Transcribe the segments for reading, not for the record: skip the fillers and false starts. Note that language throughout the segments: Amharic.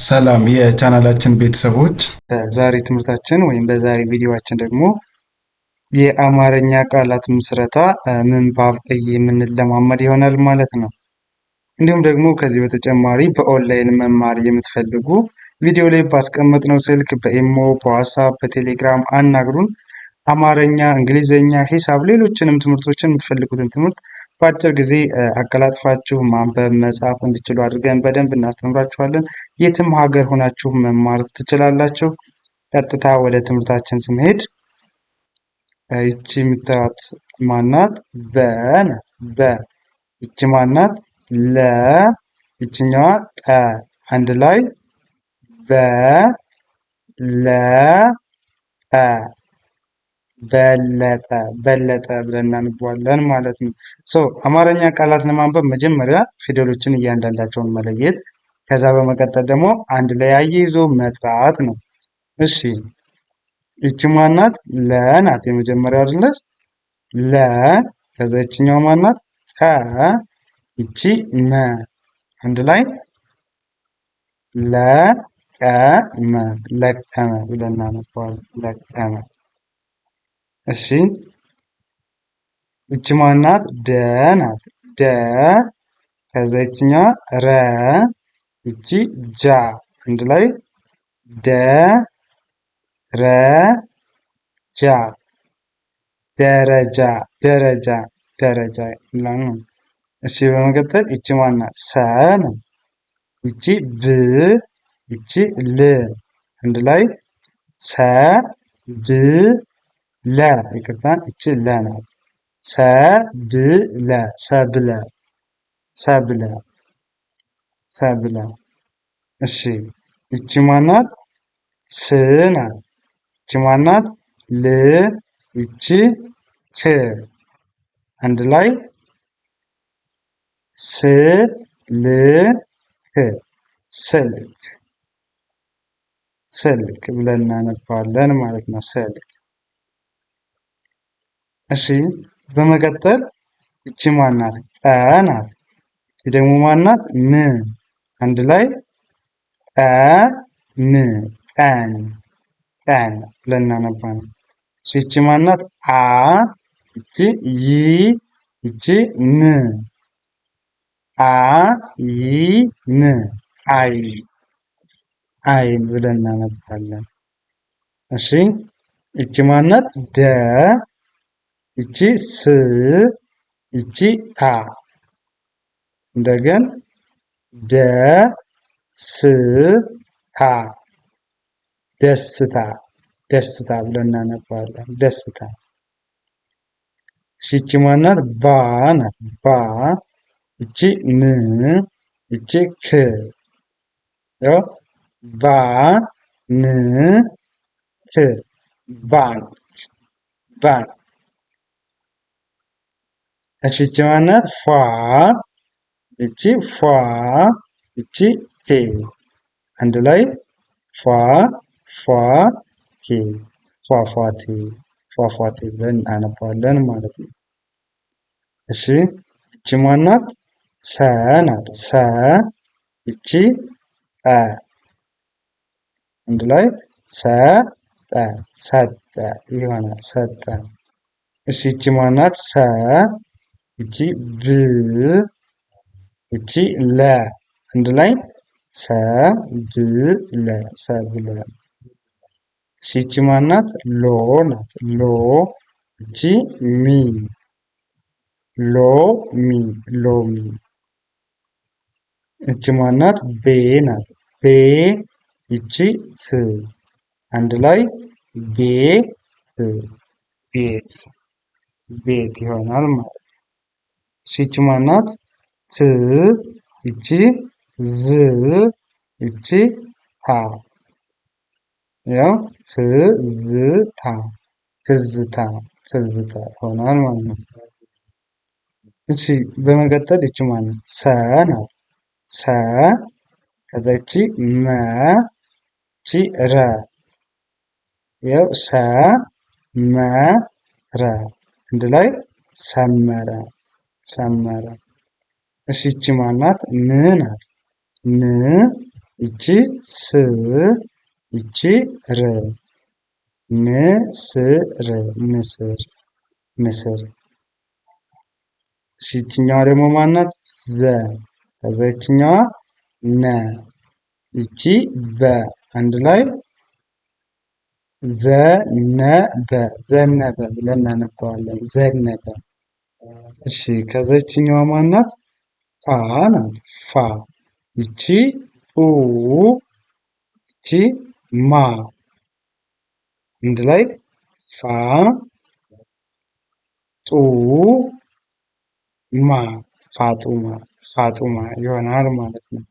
ሰላም የቻናላችን ቤተሰቦች፣ በዛሬ ትምህርታችን ወይም በዛሬ ቪዲዮአችን ደግሞ የአማርኛ ቃላት ምስረታ ምንባብ የምንለማመድ ይሆናል ማለት ነው። እንዲሁም ደግሞ ከዚህ በተጨማሪ በኦንላይን መማር የምትፈልጉ ቪዲዮ ላይ ባስቀመጥነው ስልክ በኢሞ፣ በዋትስአፕ፣ በቴሌግራም አናግሩን። አማርኛ፣ እንግሊዝኛ፣ ሂሳብ፣ ሌሎችንም ትምህርቶችን የምትፈልጉትን ትምህርት በአጭር ጊዜ አቀላጥፋችሁ ማንበብ መጻፍ እንዲችሉ አድርገን በደንብ እናስተምራችኋለን። የትም ሀገር ሆናችሁ መማር ትችላላችሁ። ቀጥታ ወደ ትምህርታችን ስንሄድ ይቺ የምታዩት ማናት? በ ይቺ ማናት? ለ ይችኛዋ ጠ አንድ ላይ በለጠ በለጠ ብለን እናንባዋለን ማለት ነው። አማርኛ ቃላት ለማንበብ መጀመሪያ ፊደሎችን እያንዳንዳቸውን መለየት፣ ከዛ በመቀጠል ደግሞ አንድ ላይ አያይዞ መጥራት ነው። እሺ ይቺ ማናት? ለ ናት የመጀመሪያው አይደለች? ለ ከዛ ይችኛው ማናት? ከ ይቺ መ አንድ ላይ ለቀመ ለቀመ ብለን እናነባዋለን። ለቀመ። እሺ ይቺ ማናት? ደ ናት። ደ ከዛ ይችኛዋ ረ ይቺ ጃ አንድ ላይ ደረጃ ደረጃ ደረጃ ደረጃ ይላል። እሺ በመቀጠል ይቺ ማናት? ሰ ነው። ይቺ ብ ይቺ ል አንድ ላይ ሰ ብ ለ ይቅርታ፣ ይቺ ለ ናት። ሰብለ ሰብለ ሰብለ ሰብለ። እሺ ይቺ ማናት? ስ ናት። ይቺ ማናት? ል ይቺ ክ አንድ ላይ ስልክ ስልክ ስልክ ብለን እናነባዋለን ማለት ነው። ስልክ። እሺ በመቀጠል ይቺ ማናት? ቀ ናት። ይቺ ደግሞ ማናት? ን አንድ ላይ ቀን ቀን ቀን ብለን እናነባለን። ይቺ ማናት? አ ይቺ ይ ይቺ ን አይን አይን ብለን እናነባለን። እሺ ይቺ ማናት? ደ ይቺ ስ ይቺ ታ እንደገን ደስታ ደስታ ደስታ ብለን እናነባለን። ደስታ። እሺ ይቺ ማናት? ባ ናት። ባ ይቺ ን ይቺ ክ ያው ባ ን ክ ባንክ ባንክ። እሺ ይቺ ማናት? ፏ ይቺ ፏ ይቺ ቴ አንድ ላይ ፏ ፏ ቴ ፏፏቴ ፏፏቴ ብለን እናነባዋለን ማለት ነው። እሺ ይቺ ማናት? ሰ ናት። ሰ ይቺ ጠ አንድ ላይ ሰጠ ሰጠ ይሆናል። ሰጠ። እሺ ይቺ ማናት? ሰ ይቺ ብ ይቺ ለ አንድ ላይ ሰብለ ሰብለ። እሺ ይቺ ማናት? ሎ ናት። ሎ ይቺ ሚ ሎሚ ሎሚ። ይቺ ማናት? ቤ ናት። ቤ ይቺ ት አንድ ላይ ቤት ቤት ቤት ይሆናል ማለት ነው። ይቺ ማናት? ት ይቺ ዝ ይቺ ታ ያው ትዝታ ትዝታ ትዝታ ይሆናል ማለት ነው። እሺ በመቀጠል ይቺ ማናት? ሰ ናት። ሰ ከዛ ይቺ መ ይቺ ረ ያው ሰ መ ረ አንድ ላይ ሰመረ ሰመረ። እሺ ይቺ ማናት? ን ናት። ን ይቺ ስ ይቺ ር ንስር ንስር ንስር። ይችኛዋ ደግሞ ማናት? ዘ ከዛ ይችኛዋ ነ ይቺ በ አንድ ላይ ዘነበ ዘነበ ብለን እናነባዋለን። ዘነበ። እሺ ከዛ ይችኛዋ ማናት? ፋ ናት። ፋ ይቺ ኡ ይቺ ማ አንድ ላይ ፋ ጡ ማ ፋጡማ ፋጡማ ይሆናል ማለት ነው።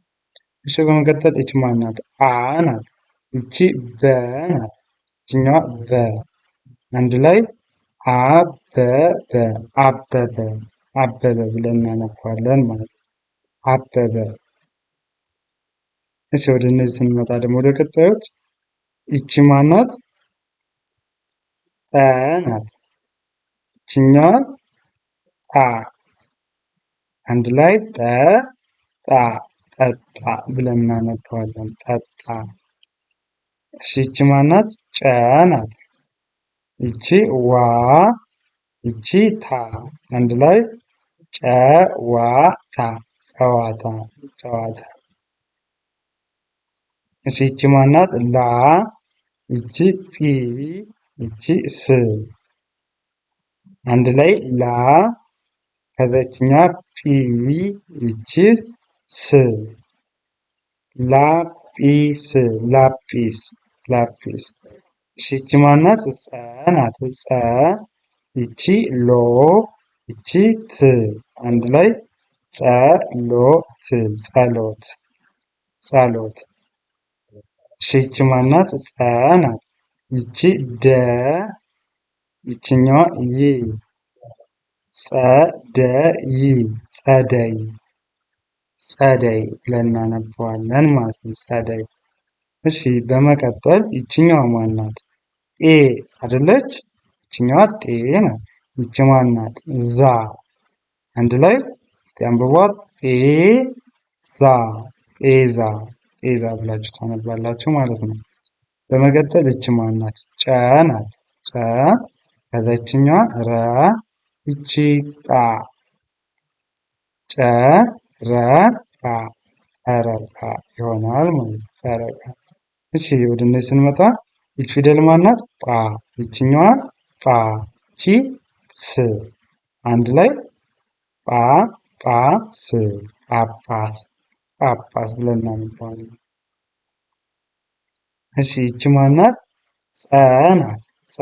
እሺ በመቀጠል ይቺ ማናት? አ ናት። ይቺ በ ናት። ይችኛዋ በ አንድ ላይ አበበ አበበ አበበ ብለን እናነባዋለን ማለት ነው። አበበ። እሺ ወደ እነዚህ ስንመጣ ደግሞ ወደ ቀጣዮች ይቺ ማናት? ጠ ናት። ይችኛዋ ጣ አንድ ላይ ጠጣ ጠጣ ብለን እናነባዋለን። ጠጣ። እሺ ይቺ ማናት? ጨ ናት። ይቺ ዋ ይቺ ታ አንድ ላይ ጨዋታ ጨዋታ ጨዋታ። እሺ ይቺ ማናት? ላ ይቺ ጲ ይቺ ስ አንድ ላይ ላ ከዛችኛዋ ጲ ይቺ ስ ላጲስ ላጲስ ላጲስ። እሺ ይቺ ማናት? ጸ ናት። ጸ ይቺ ሎ ይቺ ት አንድ ላይ ጸሎት ጸሎት ጸሎት። እሺ ይቺ ማናት? ጸ ናት። ይቺ ደ ይችኛዋ ይ ጸደይ ጸደይ ጸደይ ብለን እናነባዋለን ማለት ነው። ጸደይ። እሺ በመቀጠል ይችኛዋ ማናት? ጤ አይደለች? ይችኛዋ ጤ ናት። ይቺ ማናት? ዛ አንድ ላይ እስቲ አንብቧት። ጤዛ ጤዛ ጤዛ ብላችሁ ታነባላችሁ ማለት ነው። በመቀጠል ይቺ ማናት? ጨ ናት። ጨ ከዛ ይችኛዋ ረ ይቺ ቃ ጨረቃ ጨረቃ ይሆናል ማለት ነው። ጨረቃ። እሺ ወደ እነዚህ ስንመጣ ይቺ ፊደል ማናት? ጳ ይችኛዋ ጳ ቺ ስ አንድ ላይ ጳ ጳ ስ ጳጳስ ጳጳስ ብለን እናነባዋለን። እሺ ይቺ ማናት? ጸ ናት። ጸ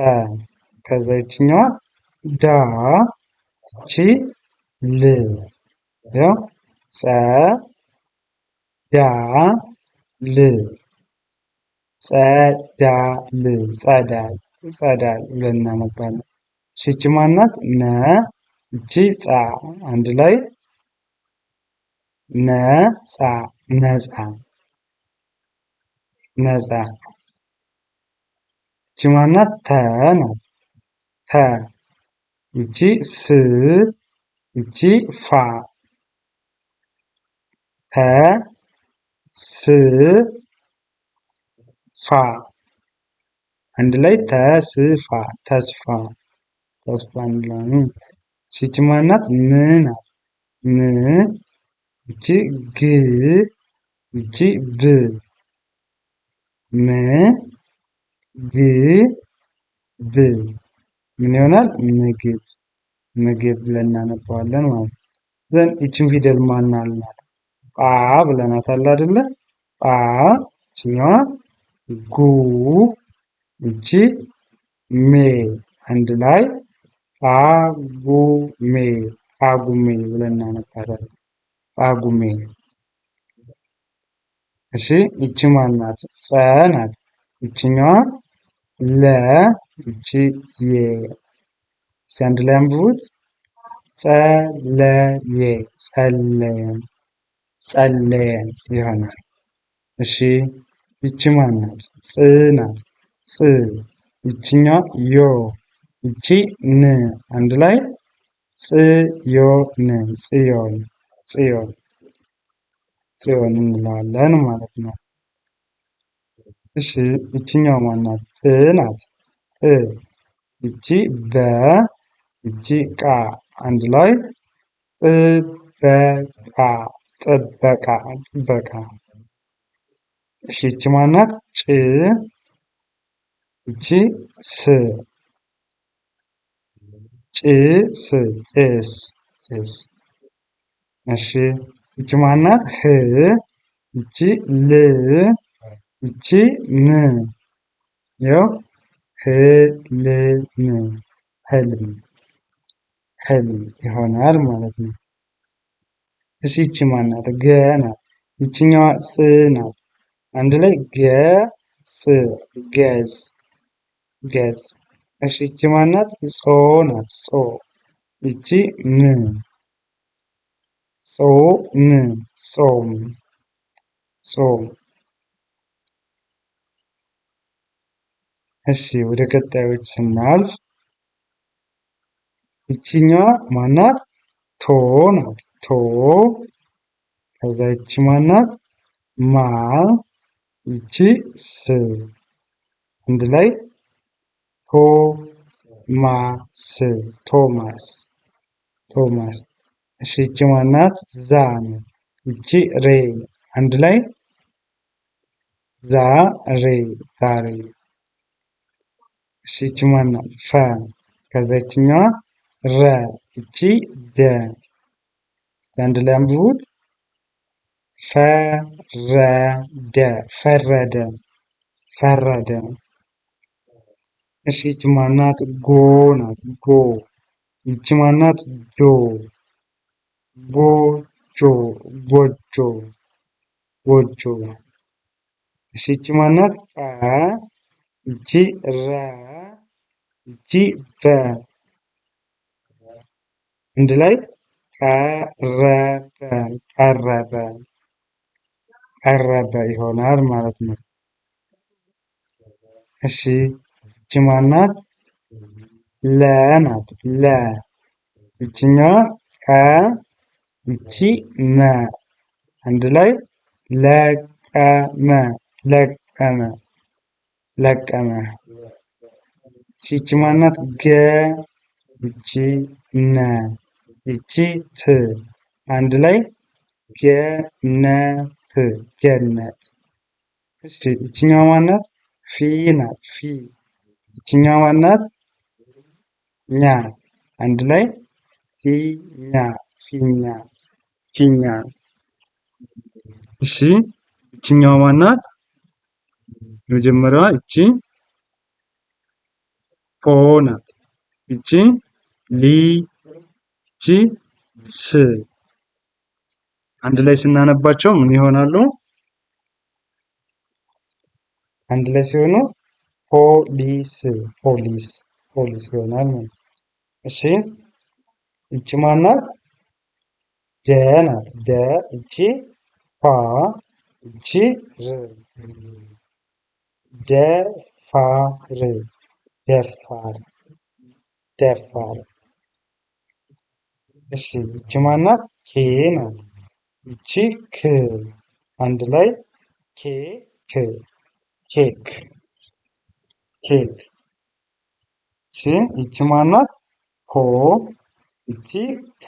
ከዛ ይችኛዋ ዳ ይቺ ል ያው ጸ ዳ ል ጸዳል ጸዳል ጸዳል ብለን እናነባለን። ይቺ ማናት? ነ ይቺ ጻ አንድ ላይ ነጻ ነጻ ነጻ። ይቺ ማናት? ተ ናት። ተ ይቺ ስ ይቺ ፋ ተ ስ ፋ አንድ ላይ ተስፋ ተስፋ ተስፋ እንላለን። ይቺ ማናት? ም ናት። ም ይቺ ግ ይቺ ብ ም ግ ብ ምን ይሆናል? ምግብ ምግብ ብለን እናነባዋለን ማለት ነው። ዘን ይቺን ፊደል ማን አልናት? ጳ ብለናታል አይደለ? ጳ ይችኛዋ ጉ ይቺ ሜ አንድ ላይ ጳጉሜ ጳጉሜ ብለን እናነባታለን። ጳጉሜ። እሺ ይቺ ማናት? ጸ ናት። ይችኛዋ ለ ይቺ የ እስኪ አንድ ላይ አንብቡት። ጸለየ ጸለየን ጸለየን ይሆናል። እሺ ይቺ ማናት? ጽ ናት። ጽ ይችኛዋ ዮ ይቺ ን አንድ ላይ ጽዮን ጽዮን ጽዮን ጽዮን እንለዋለን ማለት ነው። እሺ ይችኛው ማናት? እ ናት። እ ይቺ በ ይቺ ቃ አንድ ላይ ጥበቃ ጥበቃ ጥበቃ። እሺ ይቺ ማናት? ጭ ይቺ ስ ጭስ ጭስ ጭስ። እሺ ይቺ ማናት? ህ ይቺ ል ይቺ ም ይኸው ህልም ህልም ህልም ይሆናል ማለት ነው። እሺ ይቺ ማናት? ገ ናት። ይችኛዋ ጽ ናት። አንድ ላይ ገ ጽ ገጽ ገጽ። እሺ ይቺ ማናት? ጾ ናት። ጾ ይቺ ም ጾም ጾም ጾም። እሺ ወደ ቀጣዮች ስናልፍ ይቺኛዋ ማናት? ቶ ናት። ቶ ከዛ ይቺ ማናት? ማ ይቺ ስ አንድ ላይ ቶ ማ ስ ቶማስ ቶማስ። እሺ ይቺ ማናት? ዛ ነው። ይቺ ሬ አንድ ላይ ዛ ሬ ዛሬ። እሺ ይቺ ማናት? ፈ ከዛ ይቺኛዋ ረ ይቺ ደ አንድ ላይ አንብቡት። ፈረደ ፈረደ ፈረደ። እሺ ይቺ ማናት? ጎ ናት። ጎ ይቺ ማናት? ጆ ጎጆ ጎጆ ጎጆ። እሺ ይቺ ማናት? ቀ ይቺ ረ ይቺ በ አንድ ላይ ቀረበ ቀረበ ቀረበ ይሆናል ማለት ነው። እሺ ይቺ ማናት? ለ ናት። ለ ይችኛዋ ቀ ይቺ መ አንድ ላይ ለቀመ ለቀመ ለቀመ። ይቺ ማናት? ገ ይቺ ነ ይቺ ት አንድ ላይ ገነት ገነት። እሺ ይችኛዋ ማናት? ፊ ናት። ፊ ይችኛዋ ማናት? ኛ አንድ ላይ ፊኛ ፊኛ ፊኛ። እሺ ይችኛዋ ማናት? የመጀመሪያዋ ይቺ ፖ ናት። ይቺ ሊ ይቺ ስ አንድ ላይ ስናነባቸው ምን ይሆናሉ? አንድ ላይ ሲሆኑ ፖሊስ ፖሊስ ፖሊስ ይሆናል ማለት ነው። እሺ ይቺ ማናት? ደ ናት። ደ ይቺ ፋ ይቺ ር ደፋር ደፋር ደፋር። እሺ ይቺ ማናት? ኬ ናት። ይቺ ክ አንድ ላይ ኬ ክ ኬክ ኬክ። እሺ ይቺ ማናት? ሆ ይቺ ከ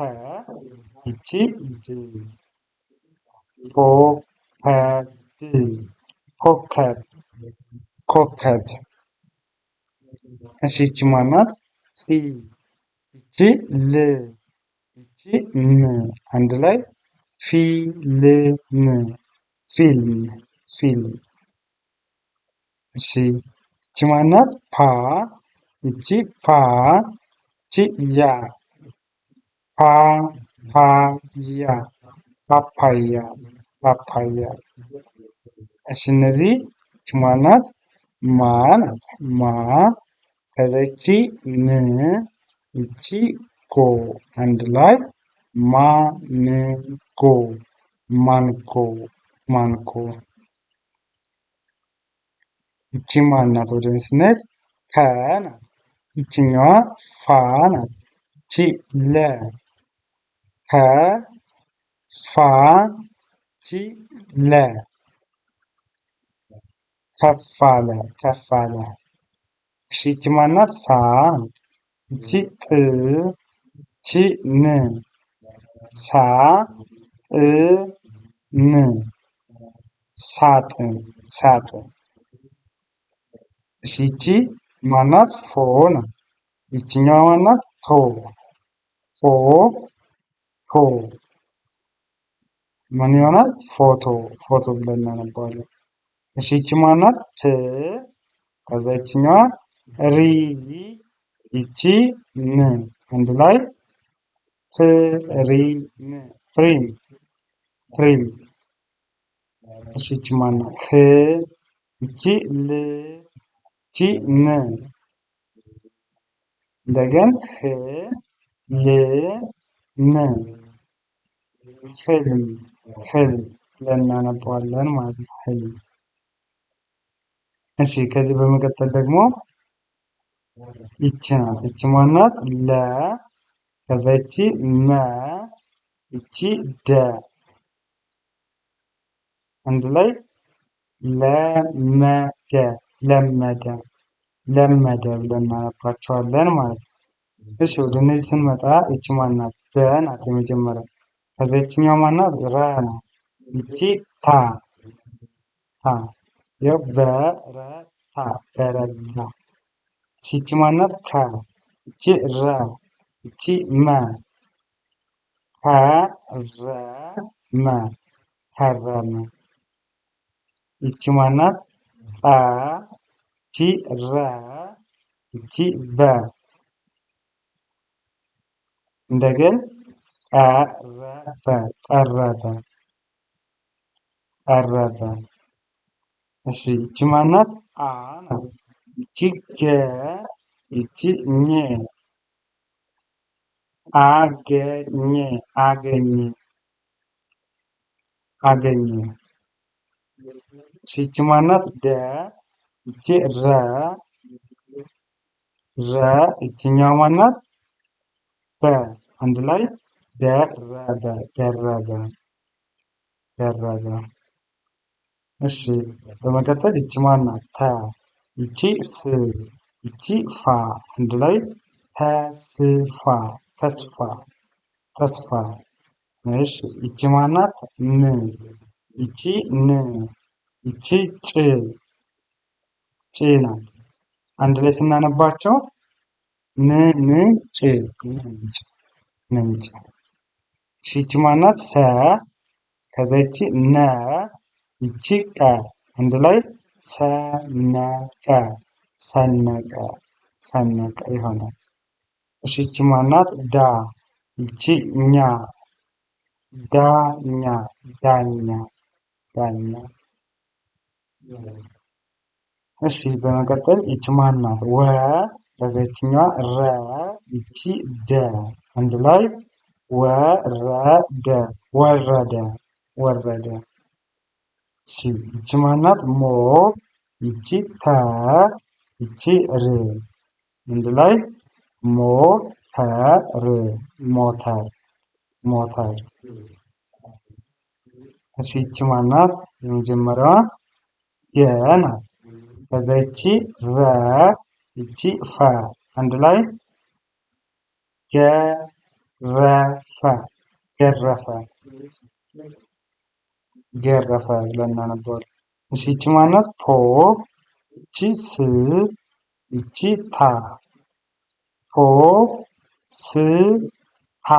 ይቺ ድ ኮከብ ኮከብ ኮከብ። እሺ ይቺ ማናት? ሲ ይቺ ል ይቺ ም አንድ ላይ ፊልም ፊልም ፊልም። እሺ ይቺ ማናት? ፓ ይቺ ፓ ይቺ ያ ፓፓያ ፓፓያ ፓፓያ። እሺ እነዚህ ይቺ ማናት? ማ ናት። ማ ከዛ ይቺ ም ይቺ ጎ አንድ ላይ ማንጎ ማንጎ ማንጎ። ይቺ ማናት? ወደ ስንሄድ ከ ናት። ይችኛዋ ፋ ናት። ይቺ ለ ከ ፋ ይቺ ለ ከፍ አለ ከፍ አለ። እሺ ይቺ ማናት? ሳ ናት። ይቺ ጥ ይቺ ን ሳ ጥ ን ሳጥን ሳጥን። እሺ ይቺ ማናት? ፎ ናት። ይችኛዋ ማናት? ቶ ፎ ቶ ምን ይሆናል? ፎቶ ፎቶ ብለን እናነባዋለን። እሺ ይቺ ማናት? ፕ ከዛ ይችኛዋ ሪ ይቺ ም አንድ ላይ ፕሪም ፕሪም ፕሪም። እሺ ይቺ ማናት? ህ ይቺ ል ይቺ ም እንደገን ህ ል ም ህልም ህልም ብለን እናነባዋለን ማለት ነው። ህልም። እሺ ከዚህ በመቀጠል ደግሞ ይቺ ናት። ይቺ ማናት? ለ ከዛ ይቺ መ ይቺ ደ አንድ ላይ ለመደ ለመደ ለመደ ብለን እናነባቸዋለን ማለት ነው። እሺ ወደ እነዚህ ስንመጣ ይቺ ማናት? በ ናት የመጀመሪያ። ከዛ ይችኛዋ ማናት? ረ ናት። ይቺ ታ ታ ያው በረታ በረታ። ይቺ ማናት? ከ ይቺ ረ ይቺ መ ከረመ ከረመ። ይቺ ማናት? ጰ ይቺ ረ ይቺ በ እንደገን ቀረበ ቀረበ ቀረበ። እሺ ይቺ ማናት? አ ናት። ይቺ ገ ይቺ ኘ አገኘ አገኘ አገኘ። እሺ ይቺ ማናት? ደ ይቺ ረ ረ ይቺኛዋ ማናት? በ አንድ ላይ ደረበ ደረበ ደረበ። እሺ በመቀጠል ይቺ ማናት? ተ ይቺ ስ ይቺ ፋ አንድ ላይ ተስፋ ተስፋ ተስፋ። እሺ ይቺ ማናት? ም ይቺ ን ይቺ ጭ ጭ ናት። አንድ ላይ ስናነባቸው ምንጭ ምንጭ ምንጭ። እሺ ይቺ ማናት? ሰ ከዛ ይቺ ነ ይቺ ቀ አንድ ላይ ሰነቀ ሰነቀ ሰነቀ ይሆናል። እሺ ይቺ ማናት? ዳ ይቺ ኛ ዳኛ ዳኛ ዳኛ። እሺ በመቀጠል ይቺ ማናት? ወ ከዛ ይችኛዋ ረ ይቺ ደ አንድ ላይ ወረደ ወረደ ወረደ። እሺ ይቺ ማናት? ሞ ይቺ ተ ይቺ ር አንድ ላይ ሞተር ሞተር ሞተር። እሺ ይቺ ማናት? የመጀመሪያዋ የ ናት። ከዛ ይቺ ረ ይቺ ፈ አንድ ላይ ገረፈ ገረፈ ገረፈ ብለን እናነበዋለን። እሺ ይቺ ማናት? ፖ ይቺ ስ ይቺ ታ ፖ ስ ታ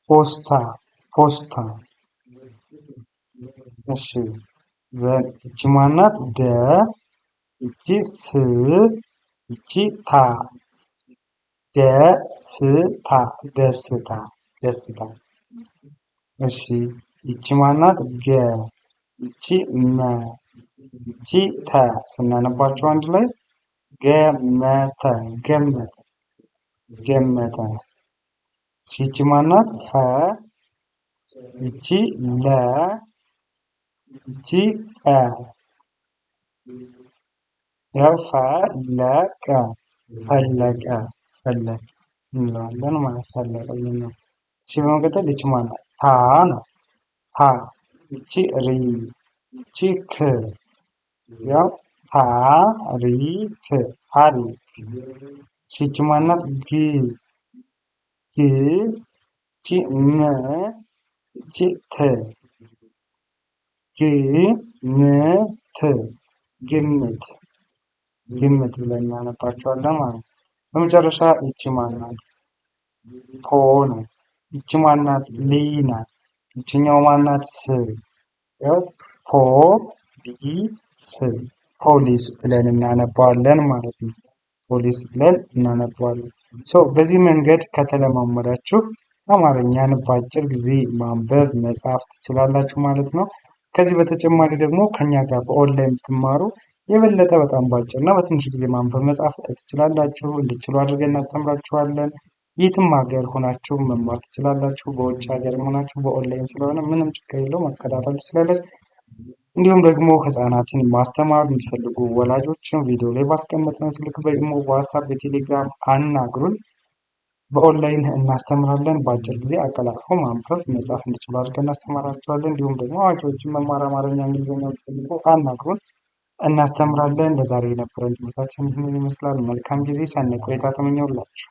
ፖስታ ፖስታ። እሺ ይቺ ማናት? ደ ይቺ ስ ይቺ ታ ደስታ ደስታ ደስታ። እሺ ይቺ ማናት? ገ ይቺ መ ይቺ ተ ስናነባቸው አንድ ላይ ገመተ ገመተ ገመተ። እሺ ይቺ ማናት? ፈ ይቺ ለ ይቺ ቀ ያው ፈለቀ ፈለቀ ፈለቀ እንለዋለን ማለት ፈለቀ ነው። እሺ በመቀጠል ይቺ ማናት? ታ ነው። ታ ይቺ ሪ ይቺ ክ ያው ታሪክ ታሪክ። ይቺ ማናት? ግ ግ ቺ ም ቺ ት ግምት ግምት ግምት ብለን እናነባቸዋለን ማለት ነው። በመጨረሻ ይቺ ማናት? ፖ ነው። ይቺ ማናት? ሊ ናት። ይችኛው ማናት? ስ። ያው ፖሊስ ፖሊስ ብለን እናነባዋለን ማለት ነው። ፖሊስ ብለን እናነባዋለን። በዚህ መንገድ ከተለማመዳችሁ አማርኛን በአጭር ጊዜ ማንበብ መጻፍ ትችላላችሁ ማለት ነው። ከዚህ በተጨማሪ ደግሞ ከኛ ጋር በኦንላይን ብትማሩ የበለጠ በጣም በአጭር እና በትንሽ ጊዜ ማንበብ መጻፍ ትችላላችሁ። እንድችሉ አድርገን እናስተምራችኋለን። የትም ሀገር ሆናችሁ መማር ትችላላችሁ። በውጭ ሀገር ሆናችሁ በኦንላይን ስለሆነ ምንም ችግር የለውም መከታተል ትችላላችሁ። እንዲሁም ደግሞ ህጻናትን ማስተማር የምትፈልጉ ወላጆችን ቪዲዮ ላይ ባስቀመጥነው ስልክ በኢሞ፣ በዋትሳፕ፣ በቴሌግራም አናግሩን። በኦንላይን እናስተምራለን። በአጭር ጊዜ አቀላጥፎ ማንበብ መጻፍ እንዲችሉ አድርገን እናስተምራቸዋለን። እንዲሁም ደግሞ አዋቂዎችን መማር አማርኛ፣ እንግሊዝኛ ቢፈልጉ አናግሩን፣ እናስተምራለን። ለዛሬ የነበረን ትምህርታችን ይህንን ይመስላል። መልካም ጊዜ፣ ሰናይ ቆይታ ተመኘሁላችሁ።